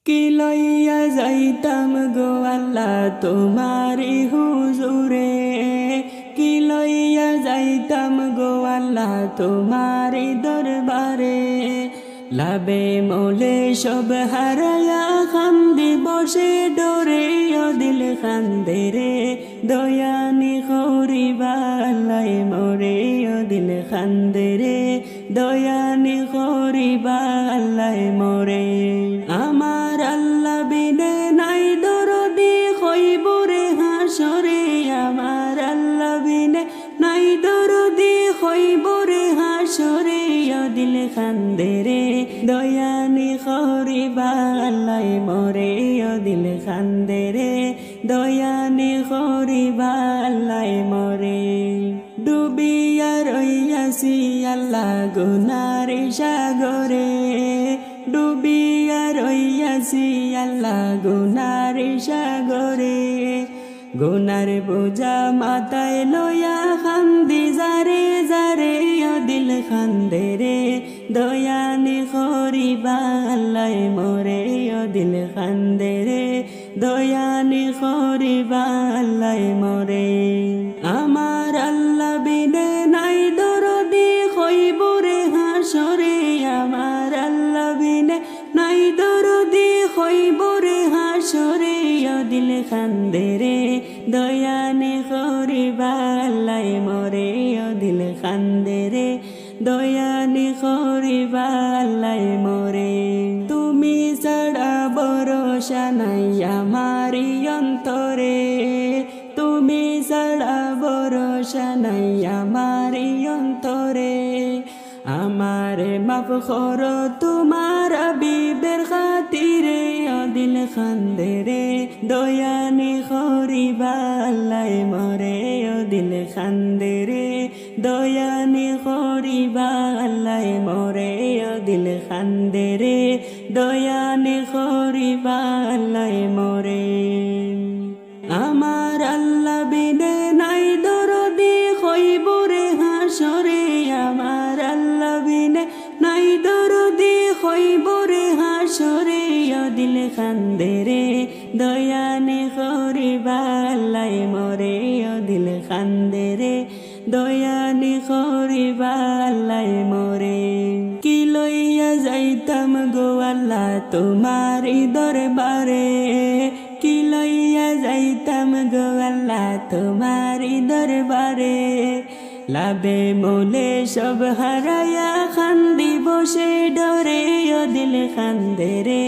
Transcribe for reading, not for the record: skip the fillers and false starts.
কি লইয়া যাইতাম গো আল্লাহ তোমারি হুজুরে, কি লইয়া যাইতাম গো আল্লাহ তোমারি দরবারে। লাবে মোলে সব হারায়া খান্দি বসে ডরে, ও দিল খান্দে রে দয়ানি খরিবা আল্লাহ মোরে, ও দিল খান্দে রে দয়ানি খরিবা আল্লাহ মোরে। আমার আল্লাহ বিনে নাই দরদি খইবরে হাসরে, আমার আল্লাহ বিনে নাই দরদি খইবরে হাসরে, ও দিল খান্দে রে দয়ানি খরিবা আল্লাহ মোরে, ও দিল খান্দে রে দয়ানি খরিবা আল্লাহ মোরে। ডুবিয়া রইয়াছি আল্লাহ গুনার সাগরে, ডুবিয়া রইয়াছি আল্লাহ গুনার সাগরে। গুনার বোঝা মাথায় লয়া খান্দি জারে জারে, ও দিল খান্দে রে দয়ানি খরিবা আল্লাহ মোরে, ও দিল খান্দে রে দয়ানি খরিবা আল্লাহ মোরে। আমার আল্লাহ বিনে নাই দরদি খইবরে হাসরে, আমার আল্লাহ বিনে নাই দরদি খইবরে হাসরে, ও দিল খান্দে রে দয়ানি খরিবা আল্লাহ মোরে, ও দিল খান্দে রে দয়ানি খরিবা আল্লাহ মোরে। তুমি ছাড়া ভরসা নাই আমারি অন্তরে, তুমি ছাড়া ভরসা নাই আমারি অন্তরে। আমারে মাফ করো তোমার হাবিবের খাতিরে, ও দিল খান্দে রে দয়ানি খরিবা আল্লাহ মোরে, ও দিল খান্দে রে দয়ানি খরিবা আল্লাহ মোরে, ও দিল খান্দে রে দয়ানি খরিবা আল্লাহ মোরে। আমার আল্লাহ বিনে নাই দরদি খইবরে হাসরে, আমার আল্লাহ বিনে নাই দরদি খইবরে হাসরে, ও দিল খান্দে রে দয়ানি খরিবা আল্লাহ মোরে, ও দিল খান্দে রে দয়ানি খরিবা আল্লাহ মোরে। কি লইয়া যাইতাম গো আল্লাহ তোমারি দরবারে, কি লইয়া যাইতাম গো আল্লাহ তোমারি দরবারে। লাবে মোলে সব হারায়া খান্দি বসে ডরে, ও দিল খান্দে রে